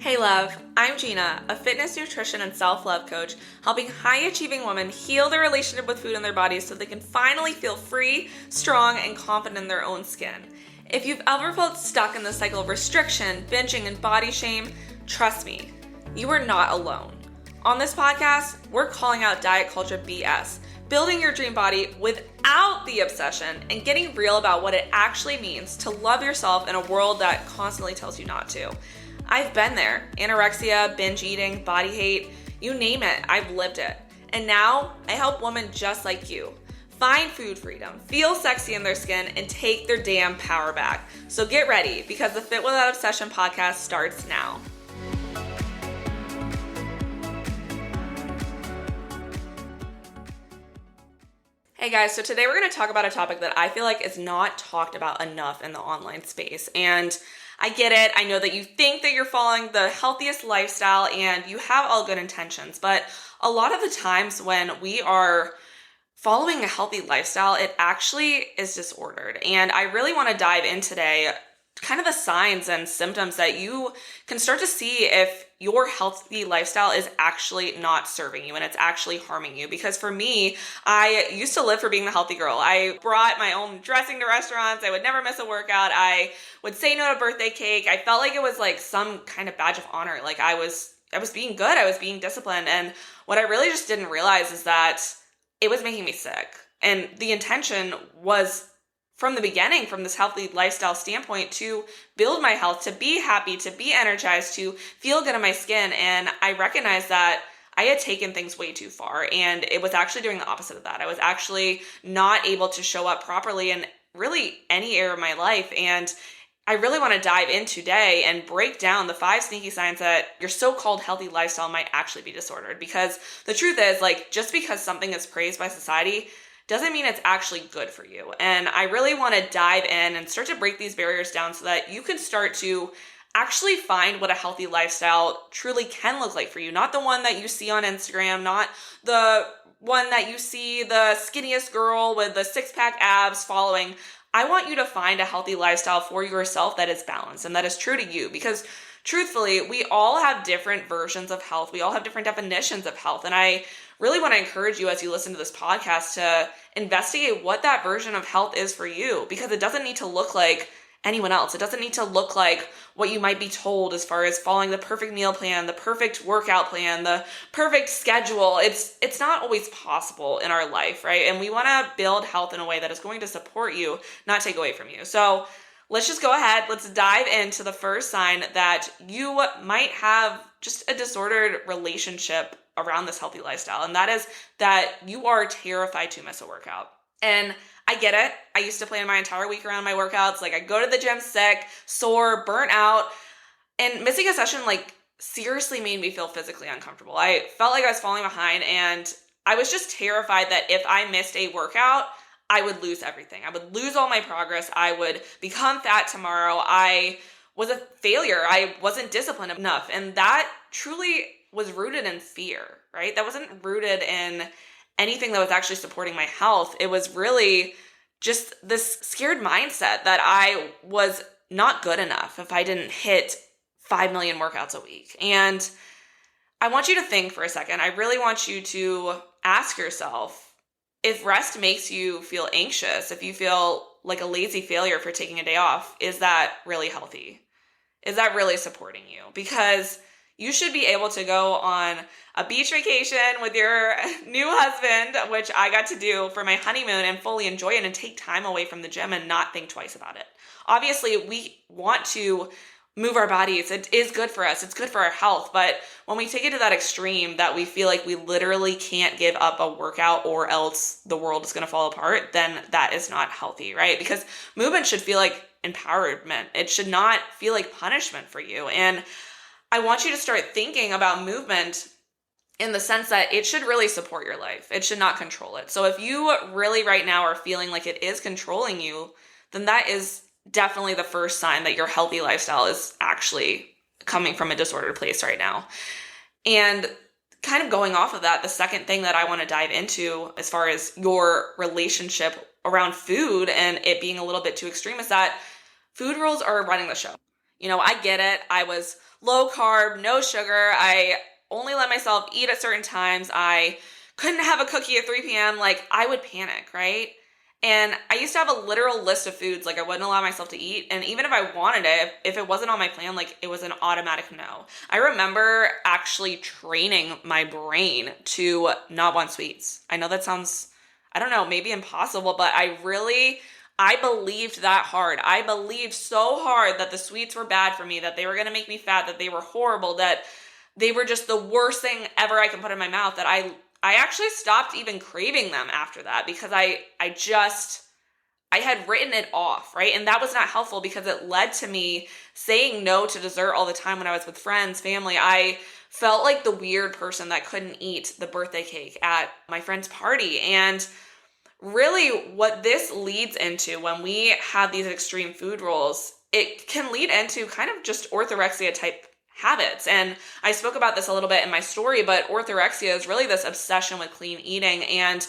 Hey love, I'm Gina, a fitness, nutrition, and self-love coach, helping high-achieving women heal their relationship with food and their bodies so they can finally feel free, strong, and confident in their own skin. If you've ever felt stuck in the cycle of restriction, binging, and body shame, trust me, you are not alone. On this podcast, we're calling out diet culture BS, building your dream body without the obsession, and getting real about what it actually means to love yourself in a world that constantly tells you not to. I've been there. Anorexia, binge eating, body hate, you name it, I've lived it. And now I help women just like you find food freedom, feel sexy in their skin, and take their damn power back. So get ready, because the Fit Without Obsession podcast starts now. Hey guys, so today we're going to talk about a topic that I feel like is not talked about enough in the online space. And I get it. I know that you think that you're following the healthiest lifestyle and you have all good intentions, but a lot of the times when we are following a healthy lifestyle, it actually is disordered. And I really want to dive in today kind of the signs and symptoms that you can start to see if your healthy lifestyle is actually not serving you and it's actually harming you. Because for me, I used to live for being the healthy girl. I brought my own dressing to restaurants. I would never miss a workout. I would say no to birthday cake. I felt like it was like some kind of badge of honor. Like I was being good. I was being disciplined. And what I really just didn't realize is that it was making me sick. And the intention was from the beginning, from this healthy lifestyle standpoint, to build my health, to be happy, to be energized, to feel good in my skin. And I recognized that I had taken things way too far, and it was actually doing the opposite of that. I was actually not able to show up properly in really any area of my life. And I really want to dive in today and break down the 5 sneaky signs that your so-called healthy lifestyle might actually be disordered. Because the truth is, like, just because something is praised by society doesn't mean it's actually good for you. And I really want to dive in and start to break these barriers down so that you can start to actually find what a healthy lifestyle truly can look like for you. Not the one that you see on Instagram, not the one that you see the skinniest girl with the 6-pack abs following. I want you to find a healthy lifestyle for yourself that is balanced and that is true to you. Because truthfully, we all have different versions of health. We all have different definitions of health. And I really want to encourage you as you listen to this podcast to investigate what that version of health is for you, because it doesn't need to look like anyone else. It doesn't need to look like what you might be told as far as following the perfect meal plan, the perfect workout plan, the perfect schedule. It's not always possible in our life, right? And we want to build health in a way that is going to support you, not take away from you. So let's just go ahead. Let's dive into the first sign that you might have just a disordered relationship around this healthy lifestyle. And that is that you are terrified to miss a workout. And I get it. I used to plan my entire week around my workouts. Like I go to the gym sick, sore, burnt out, and missing a session like seriously made me feel physically uncomfortable. I felt like I was falling behind, and I was just terrified that if I missed a workout, I would lose everything. I would lose all my progress. I would become fat tomorrow. I was a failure. I wasn't disciplined enough. And that truly was rooted in fear, right? That wasn't rooted in anything that was actually supporting my health. It was really just this scared mindset that I was not good enough if I didn't hit 5 million workouts a week. And I want you to think for a second. I really want you to ask yourself, if rest makes you feel anxious, if you feel like a lazy failure for taking a day off, is that really healthy? Is that really supporting you? Because you should be able to go on a beach vacation with your new husband, which I got to do for my honeymoon, and fully enjoy it and take time away from the gym and not think twice about it. Obviously, we want to move our bodies. It is good for us. It's good for our health. But when we take it to that extreme that we feel like we literally can't give up a workout or else the world is going to fall apart, then that is not healthy, right? Because movement should feel like empowerment. It should not feel like punishment for you. And I want you to start thinking about movement in the sense that it should really support your life. It should not control it. So if you really right now are feeling like it is controlling you, then that is definitely the first sign that your healthy lifestyle is actually coming from a disordered place right now. And kind of going off of that, the second thing that I want to dive into as far as your relationship around food and it being a little bit too extreme is that food rules are running the show. I get it. I was low carb, no sugar. I only let myself eat at certain times. I couldn't have a cookie at 3 p.m. Like, I would panic, right? And I used to have a literal list of foods like I wouldn't allow myself to eat. And even if I wanted it, if it wasn't on my plan, like, it was an automatic no. I remember actually training my brain to not want sweets. I know that sounds, I don't know, maybe impossible, but I believed that hard. I believed so hard that the sweets were bad for me, that they were going to make me fat, that they were horrible, that they were just the worst thing ever I can put in my mouth, that I actually stopped even craving them after that, because I had written it off, right? And that was not helpful, because it led to me saying no to dessert all the time when I was with friends, family. I felt like the weird person that couldn't eat the birthday cake at my friend's party. And really what this leads into when we have these extreme food rules, it can lead into kind of just orthorexia type habits. And I spoke about this a little bit in my story, but orthorexia is really this obsession with clean eating. And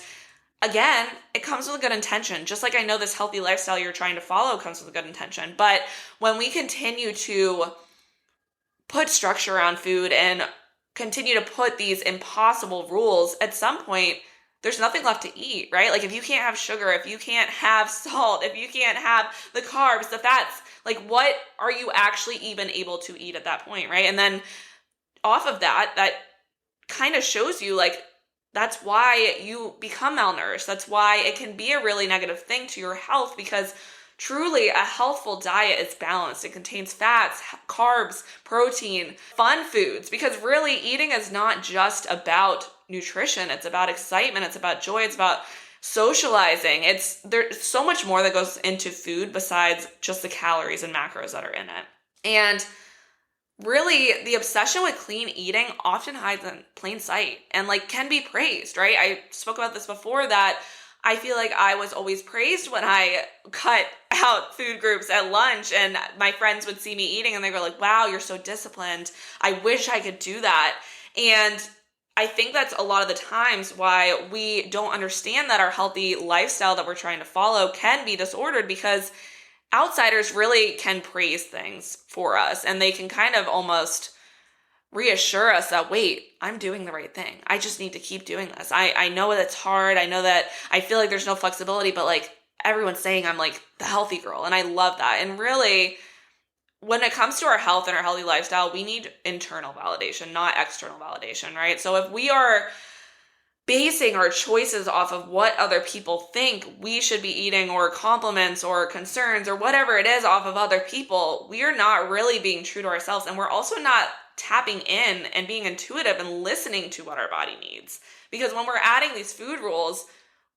again, it comes with a good intention. Just like I know this healthy lifestyle you're trying to follow comes with a good intention. But when we continue to put structure around food and continue to put these impossible rules, at some point, there's nothing left to eat, right? Like, if you can't have sugar, if you can't have salt, if you can't have the carbs, the fats, like, what are you actually even able to eat at that point, right? And then off of that kind of shows you, like, that's why you become malnourished. That's why it can be a really negative thing to your health, because truly a healthful diet is balanced. It contains fats, carbs, protein, fun foods, because really eating is not just about nutrition. It's about excitement. It's about joy. It's about socializing. There's so much more that goes into food besides just the calories and macros that are in it. And really, the obsession with clean eating often hides in plain sight and like can be praised, right? I spoke about this before, that I feel like I was always praised when I cut out food groups at lunch, and my friends would see me eating and they were like, wow, you're so disciplined. I wish I could do that. And I think that's a lot of the times why we don't understand that our healthy lifestyle that we're trying to follow can be disordered, because outsiders really can praise things for us, and they can kind of almost reassure us that, wait, I'm doing the right thing. I just need to keep doing this. I know that it's hard. I know that I feel like there's no flexibility, but like everyone's saying I'm like the healthy girl, and I love that. And really, when it comes to our health and our healthy lifestyle, we need internal validation, not external validation, right? So if we are basing our choices off of what other people think we should be eating, or compliments or concerns or whatever it is off of other people, we are not really being true to ourselves. And we're also not tapping in and being intuitive and listening to what our body needs. Because when we're adding these food rules,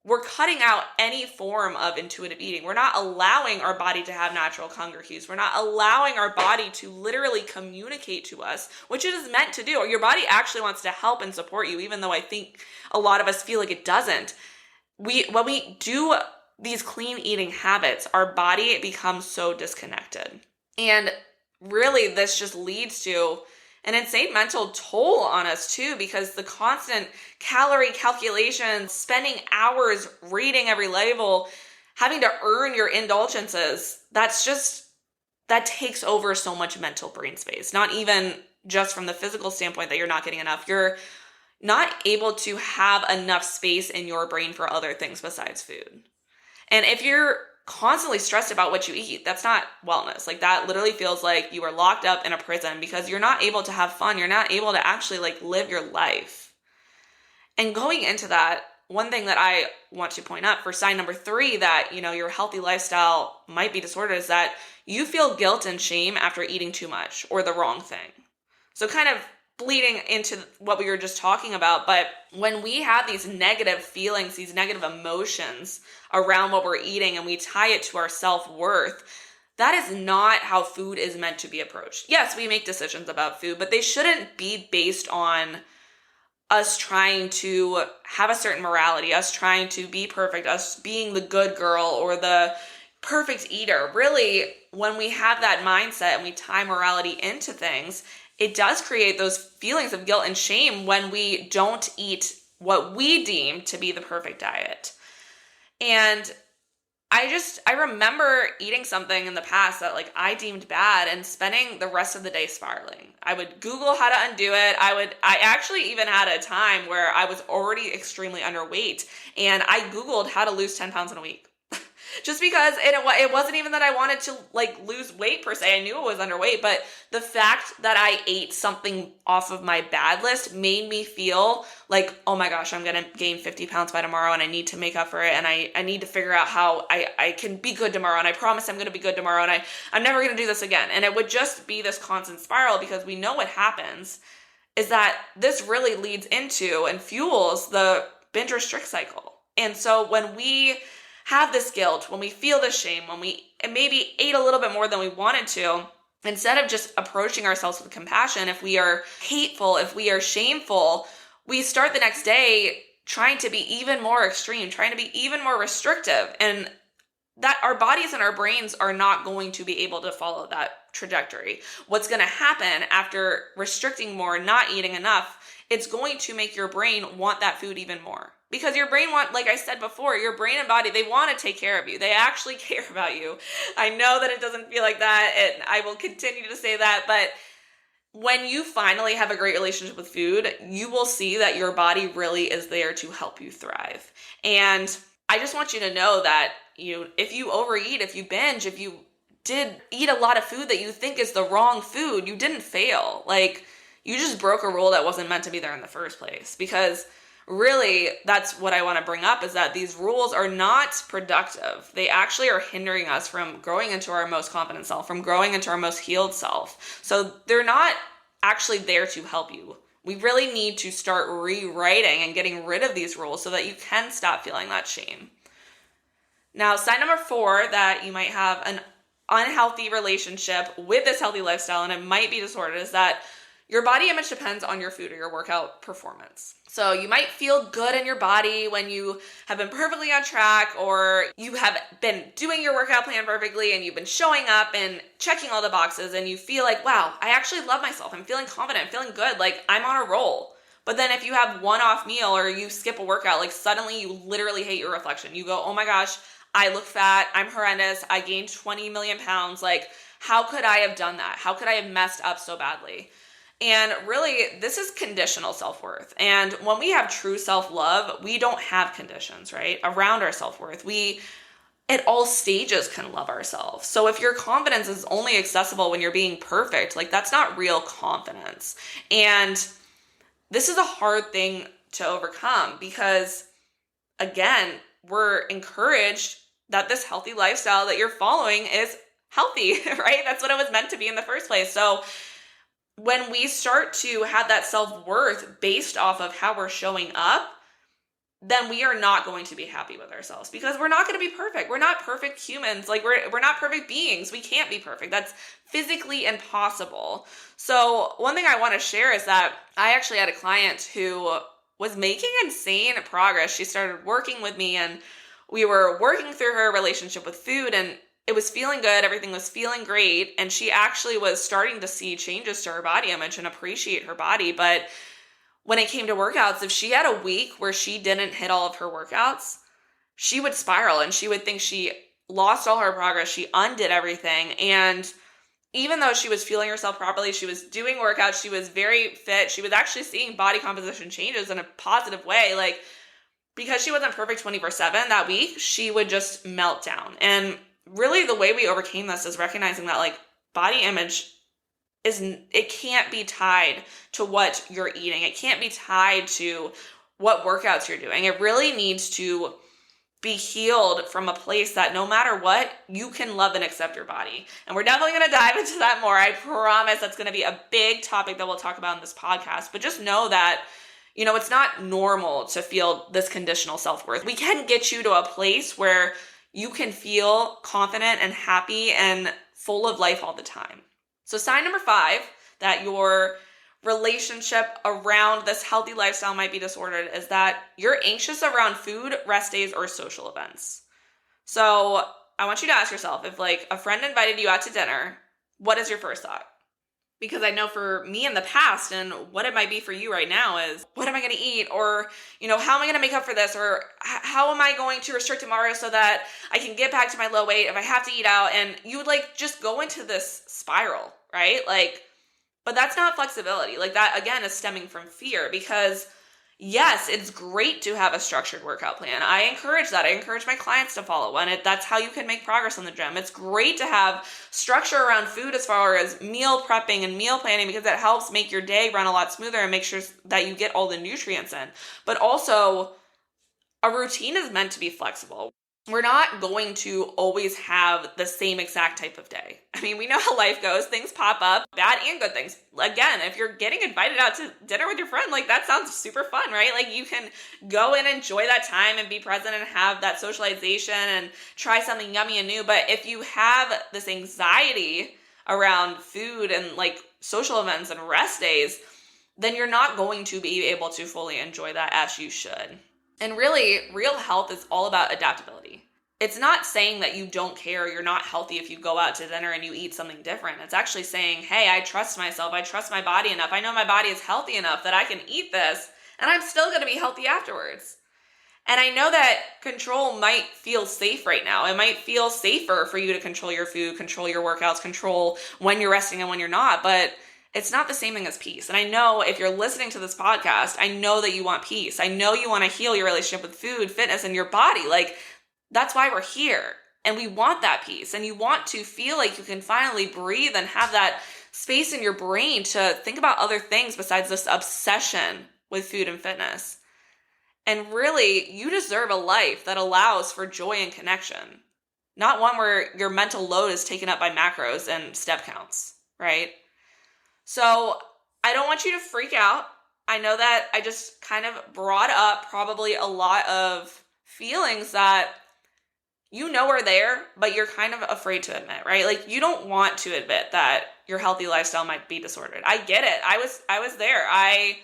we're cutting out any form of intuitive eating. We're not allowing our body to have natural hunger cues. We're not allowing our body to literally communicate to us, which it is meant to do. Your body actually wants to help and support you, even though I think a lot of us feel like it doesn't. When we do these clean eating habits, our body becomes so disconnected. And really, this just leads to an insane mental toll on us too, because the constant calorie calculations, spending hours reading every label, having to earn your indulgences, that takes over so much mental brain space. Not even just from the physical standpoint that you're not getting enough. You're not able to have enough space in your brain for other things besides food. And if you're constantly stressed about what you eat, that's not wellness. Like, that literally feels like you are locked up in a prison, because you're not able to have fun. You're not able to actually like live your life. And going into that, one thing that I want to point out for sign number 3 that, your healthy lifestyle might be disordered, is that you feel guilt and shame after eating too much or the wrong thing. So kind of bleeding into what we were just talking about, but when we have these negative feelings, these negative emotions around what we're eating, and we tie it to our self-worth, that is not how food is meant to be approached. Yes, we make decisions about food, but they shouldn't be based on us trying to have a certain morality, us trying to be perfect, us being the good girl or the perfect eater. Really, when we have that mindset and we tie morality into things, it does create those feelings of guilt and shame when we don't eat what we deem to be the perfect diet. And I remember eating something in the past that like I deemed bad and spending the rest of the day spiraling. I would Google how to undo it. I actually even had a time where I was already extremely underweight and I Googled how to lose 10 pounds in a week. Just because it wasn't even that I wanted to like lose weight per se. I knew I was underweight, but the fact that I ate something off of my bad list made me feel like, oh my gosh, I'm going to gain 50 pounds by tomorrow and I need to make up for it. And I need to figure out how I can be good tomorrow. And I promise I'm going to be good tomorrow. And I'm never going to do this again. And it would just be this constant spiral because we know what happens is that this really leads into and fuels the binge restrict cycle. And so when we have this guilt, when we feel this shame, when we maybe ate a little bit more than we wanted to, instead of just approaching ourselves with compassion, if we are hateful, if we are shameful, we start the next day trying to be even more extreme, trying to be even more restrictive. And that our bodies and our brains are not going to be able to follow that trajectory. What's going to happen after restricting more, not eating enough, it's going to make your brain want that food even more. Because your brain like I said before, your brain and body, they want to take care of you. They actually care about you. I know that it doesn't feel like that, and I will continue to say that, but when you finally have a great relationship with food, you will see that your body really is there to help you thrive. And I just want you to know that if you overeat, if you binge, if you did eat a lot of food that you think is the wrong food, you didn't fail. Like, you just broke a rule that wasn't meant to be there in the first place. Because really, that's what I want to bring up, is that these rules are not productive. They actually are hindering us from growing into our most confident self, from growing into our most healed self. So they're not actually there to help you. We really need to start rewriting and getting rid of these rules so that you can stop feeling that shame. Now, sign number 4 that you might have an unhealthy relationship with this healthy lifestyle, and it might be disordered, is that your body image depends on your food or your workout performance. So you might feel good in your body when you have been perfectly on track, or you have been doing your workout plan perfectly and you've been showing up and checking all the boxes and you feel like, wow, I actually love myself. I'm feeling confident. I'm feeling good. Like, I'm on a roll. But then if you have one off meal or you skip a workout, like, suddenly you literally hate your reflection. You go, oh my gosh, I look fat. I'm horrendous. I gained 20 million pounds. Like, how could I have done that? How could I have messed up so badly? And really, this is conditional self-worth. And when we have true self-love, we don't have conditions, right? Around our self-worth. We, at all stages, can love ourselves. So if your confidence is only accessible when you're being perfect, like, that's not real confidence. And this is a hard thing to overcome because, again, we're encouraged that this healthy lifestyle that you're following is healthy, right? That's what it was meant to be in the first place. So when we start to have that self-worth based off of how we're showing up, then we are not going to be happy with ourselves because we're not going to be perfect. We're not perfect humans. Like, we're not perfect beings. We can't be perfect. That's physically impossible. So one thing I want to share is that I actually had a client who was making insane progress. She started working with me and we were working through her relationship with food, and it was feeling good. Everything was feeling great. And she actually was starting to see changes to her body image and appreciate her body. But when it came to workouts, if she had a week where she didn't hit all of her workouts, she would spiral and she would think she lost all her progress. She undid everything. And even though she was feeling herself properly, she was doing workouts, she was very fit, she was actually seeing body composition changes in a positive way. Like, because she wasn't perfect 24/7 that week, she would just melt down. And really the way we overcame this is recognizing that, like, body image it can't be tied to what you're eating. It can't be tied to what workouts you're doing. It really needs to be healed from a place that no matter what, you can love and accept your body. And we're definitely going to dive into that more. I promise that's going to be a big topic that we'll talk about in this podcast. But just know that, it's not normal to feel this conditional self-worth. We can get you to a place where you can feel confident and happy and full of life all the time. So sign number 5 that your relationship around this healthy lifestyle might be disordered is that you're anxious around food, rest days, or social events. So I want you to ask yourself, if like a friend invited you out to dinner, what is your first thought? Because I know for me in the past, and what it might be for you right now, is what am I going to eat? Or, how am I going to make up for this? Or how am I going to restrict tomorrow so that I can get back to my low weight if I have to eat out? And you would just go into this spiral, right? But that's not flexibility. That, again, is stemming from fear, because yes, it's great to have a structured workout plan. I encourage that. I encourage my clients to follow one. That's how you can make progress in the gym. It's great to have structure around food as far as meal prepping and meal planning, because it helps make your day run a lot smoother and make sure that you get all the nutrients in. But also, a routine is meant to be flexible. We're not going to always have the same exact type of day. I mean, we know how life goes. Things pop up, bad and good things. Again, if you're getting invited out to dinner with your friend, that sounds super fun, right? You can go and enjoy that time and be present and have that socialization and try something yummy and new. But if you have this anxiety around food and social events and rest days, then you're not going to be able to fully enjoy that as you should. And really, real health is all about adaptability. It's not saying that you don't care, you're not healthy if you go out to dinner and you eat something different. It's actually saying, hey, I trust myself, I trust my body enough, I know my body is healthy enough that I can eat this, and I'm still gonna be healthy afterwards. And I know that control might feel safe right now. It might feel safer for you to control your food, control your workouts, control when you're resting and when you're not, but it's not the same thing as peace. And I know if you're listening to this podcast, I know that you want peace. I know you want to heal your relationship with food, fitness, and your body. That's why we're here. And we want that peace. And you want to feel like you can finally breathe and have that space in your brain to think about other things besides this obsession with food and fitness. And really, you deserve a life that allows for joy and connection. Not one where your mental load is taken up by macros and step counts, right? So I don't want you to freak out. I know that I just kind of brought up probably a lot of feelings that are there, but you're kind of afraid to admit, right? You don't want to admit that your healthy lifestyle might be disordered. I get it. I was there. I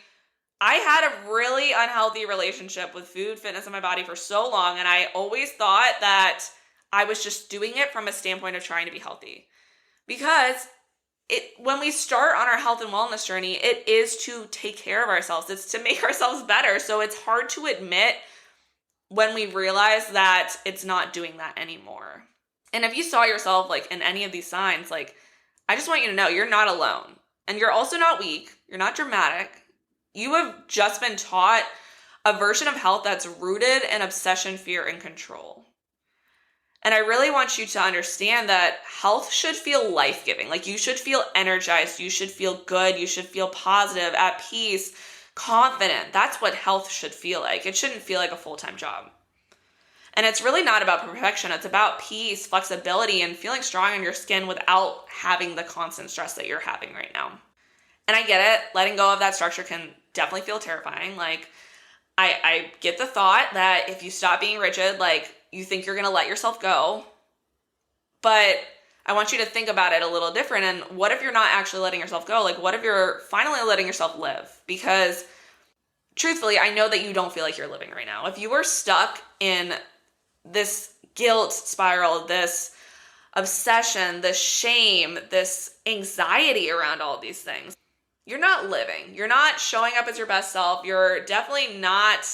had a really unhealthy relationship with food, fitness, and my body for so long, and I always thought that I was just doing it from a standpoint of trying to be healthy. Because when we start on our health and wellness journey, it is to take care of ourselves. It's to make ourselves better. So it's hard to admit when we realize that it's not doing that anymore. And if you saw yourself in any of these signs, I just want you to know you're not alone. And you're also not weak. You're not dramatic. You have just been taught a version of health that's rooted in obsession, fear, and control. And I really want you to understand that health should feel life-giving. You should feel energized. You should feel good. You should feel positive, at peace, confident. That's what health should feel like. It shouldn't feel like a full-time job. And it's really not about perfection. It's about peace, flexibility, and feeling strong in your skin without having the constant stress that you're having right now. And I get it. Letting go of that structure can definitely feel terrifying. I get the thought that if you stop being rigid, you think you're going to let yourself go. But I want you to think about it a little different. And what if you're not actually letting yourself go? What if you're finally letting yourself live? Because truthfully, I know that you don't feel like you're living right now. If you were stuck in this guilt spiral, this obsession, this shame, this anxiety around all these things, you're not living. You're not showing up as your best self. You're definitely not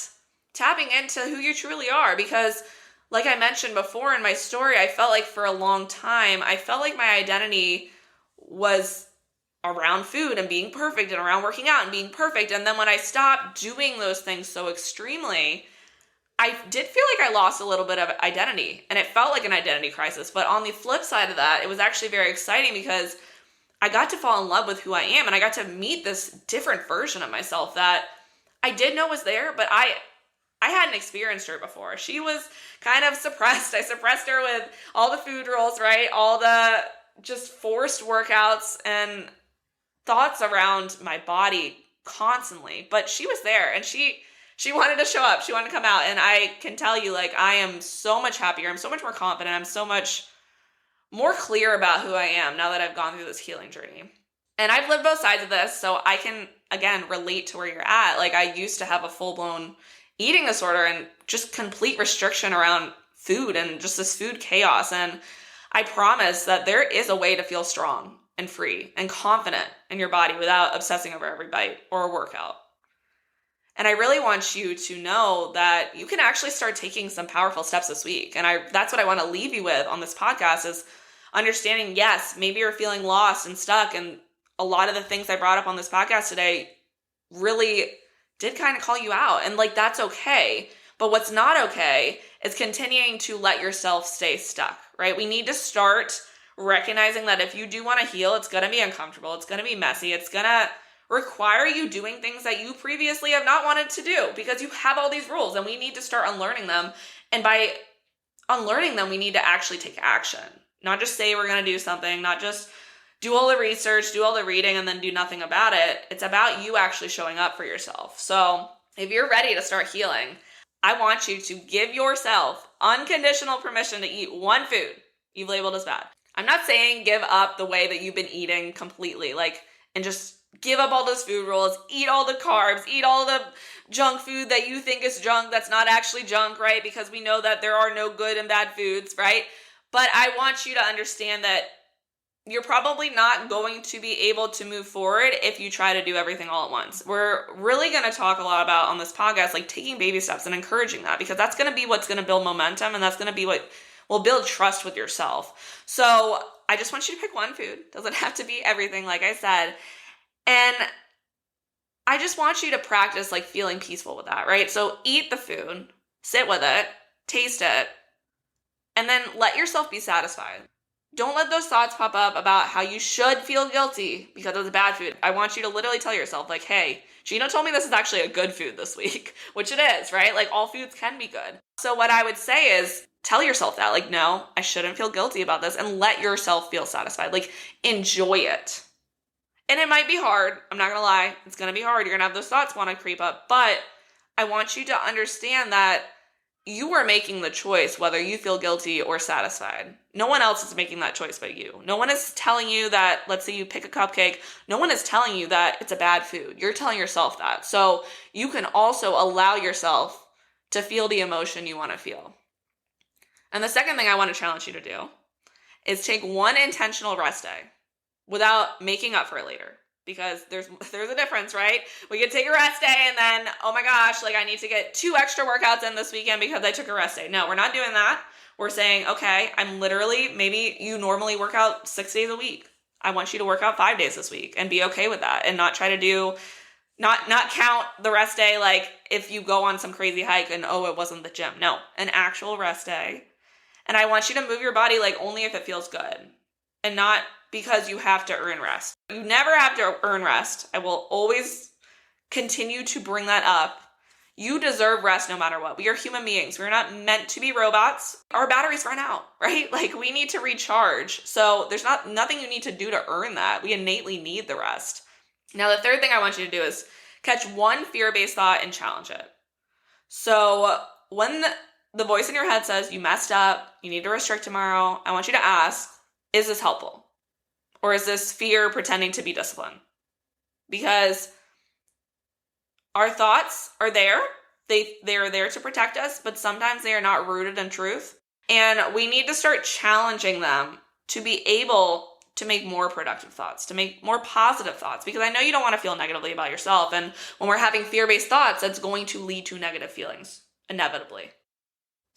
tapping into who you truly are, because like I mentioned before in my story, I felt like for a long time, I felt like my identity was around food and being perfect and around working out and being perfect. And then when I stopped doing those things so extremely, I did feel like I lost a little bit of identity, and it felt like an identity crisis. But on the flip side of that, it was actually very exciting because I got to fall in love with who I am, and I got to meet this different version of myself that I did know was there, but I hadn't experienced her before. She was kind of suppressed. I suppressed her with all the food rules, right? All the just forced workouts and thoughts around my body constantly. But she was there, and she wanted to show up. She wanted to come out. And I can tell you, I am so much happier. I'm so much more confident. I'm so much more clear about who I am now that I've gone through this healing journey. And I've lived both sides of this, so I can, again, relate to where you're at. I used to have a full-blown eating disorder and just complete restriction around food and just this food chaos. And I promise that there is a way to feel strong. and free and confident in your body without obsessing over every bite or a workout. And I really want you to know that you can actually start taking some powerful steps this week. And that's what I want to leave you with on this podcast is understanding, yes, maybe you're feeling lost and stuck. And a lot of the things I brought up on this podcast today really did kind of call you out. And like, that's okay. But what's not okay is continuing to let yourself stay stuck, right? We need to start recognizing that if you do want to heal, it's going to be uncomfortable. It's going to be messy. It's going to require you doing things that you previously have not wanted to do because you have all these rules and we need to start unlearning them. And by unlearning them, we need to actually take action, not just say we're going to do something, not just do all the research, do all the reading, and then do nothing about it. It's about you actually showing up for yourself. So if you're ready to start healing, I want you to give yourself unconditional permission to eat one food you've labeled as bad. I'm not saying give up the way that you've been eating completely, and just give up all those food rules, eat all the carbs, eat all the junk food that you think is junk that's not actually junk, right? Because we know that there are no good and bad foods, right? But I want you to understand that you're probably not going to be able to move forward if you try to do everything all at once. We're really going to talk a lot about on this podcast, taking baby steps and encouraging that, because that's going to be what's going to build momentum, and that's going to be what will build trust with yourself. So I just want you to pick one food. Doesn't have to be everything, like I said. And I just want you to practice feeling peaceful with that, right? So eat the food, sit with it, taste it, and then let yourself be satisfied. Don't let those thoughts pop up about how you should feel guilty because it's bad food. I want you to literally tell yourself, hey, Gina told me this is actually a good food this week, which it is, right? All foods can be good. So what I would say is tell yourself that, no, I shouldn't feel guilty about this, and let yourself feel satisfied. Enjoy it. And it might be hard. I'm not going to lie. It's going to be hard. You're going to have those thoughts want to creep up. But I want you to understand that you are making the choice whether you feel guilty or satisfied. No one else is making that choice but you. No one is telling you that, let's say you pick a cupcake, no one is telling you that it's a bad food. You're telling yourself that. So you can also allow yourself to feel the emotion you want to feel. And the second thing I want to challenge you to do is take one intentional rest day without making up for it later. Because there's a difference, right? We could take a rest day and then, oh my gosh, I need to get 2 extra workouts in this weekend because I took a rest day. No, we're not doing that. We're saying, okay, maybe you normally work out 6 days a week. I want you to work out 5 days this week and be okay with that and not try to not count the rest day if you go on some crazy hike and, oh, it wasn't the gym. No, an actual rest day. And I want you to move your body only if it feels good and not because you have to earn rest. You never have to earn rest. I will always continue to bring that up. You deserve rest no matter what. We are human beings. We're not meant to be robots. Our batteries run out, right? We need to recharge. So there's nothing you need to do to earn that. We innately need the rest. Now, the third thing I want you to do is catch one fear-based thought and challenge it. So when the voice in your head says you messed up, you need to restrict tomorrow, I want you to ask, is this helpful? Or is this fear pretending to be disciplined? Because our thoughts are there. They are there to protect us, but sometimes they are not rooted in truth. And we need to start challenging them to be able to make more productive thoughts, to make more positive thoughts. Because I know you don't want to feel negatively about yourself. And when we're having fear-based thoughts, that's going to lead to negative feelings, inevitably.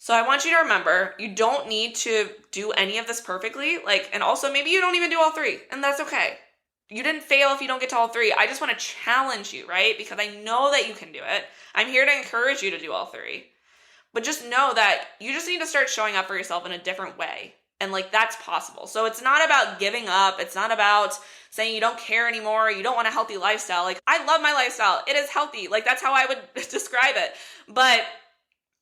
So I want you to remember, you don't need to do any of this perfectly. And also maybe you don't even do all 3, and that's okay. You didn't fail if you don't get to all 3. I just want to challenge you, right? Because I know that you can do it. I'm here to encourage you to do all 3. But just know that you just need to start showing up for yourself in a different way. And that's possible. So it's not about giving up. It's not about saying you don't care anymore. You don't want a healthy lifestyle. I love my lifestyle. It is healthy. That's how I would describe it. But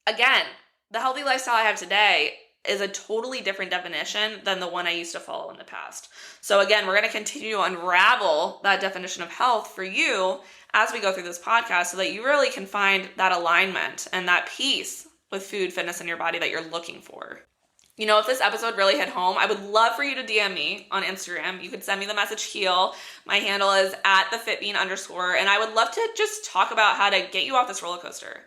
again, the healthy lifestyle I have today is a totally different definition than the one I used to follow in the past. So again, we're going to continue to unravel that definition of health for you as we go through this podcast so that you really can find that alignment and that peace with food, fitness, in your body that you're looking for. If this episode really hit home, I would love for you to DM me on Instagram. You could send me the message heal. My handle is @thefitbean_. And I would love to just talk about how to get you off this roller coaster.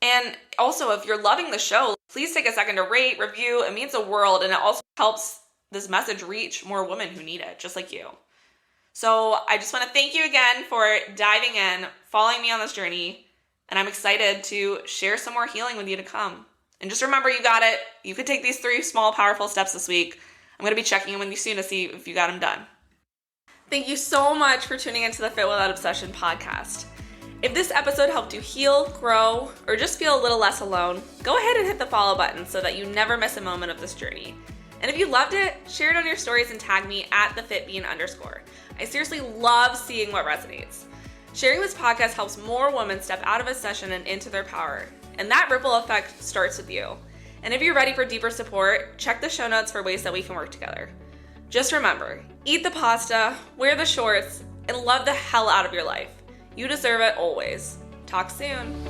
And also, if you're loving the show, please take a second to rate, review. It means the world, and it also helps this message reach more women who need it, just like you. So I just want to thank you again for diving in, following me on this journey, and I'm excited to share some more healing with you to come. And just remember, you got it. You could take these 3 small, powerful steps this week. I'm going to be checking in with you soon to see if you got them done. Thank you so much for tuning into the Fit Without Obsession podcast. If this episode helped you heal, grow, or just feel a little less alone, go ahead and hit the follow button so that you never miss a moment of this journey. And if you loved it, share it on your stories and tag me at @thefitbean_. I seriously love seeing what resonates. Sharing this podcast helps more women step out of a session and into their power. And that ripple effect starts with you. And if you're ready for deeper support, check the show notes for ways that we can work together. Just remember, eat the pasta, wear the shorts, and love the hell out of your life. You deserve it always. Talk soon.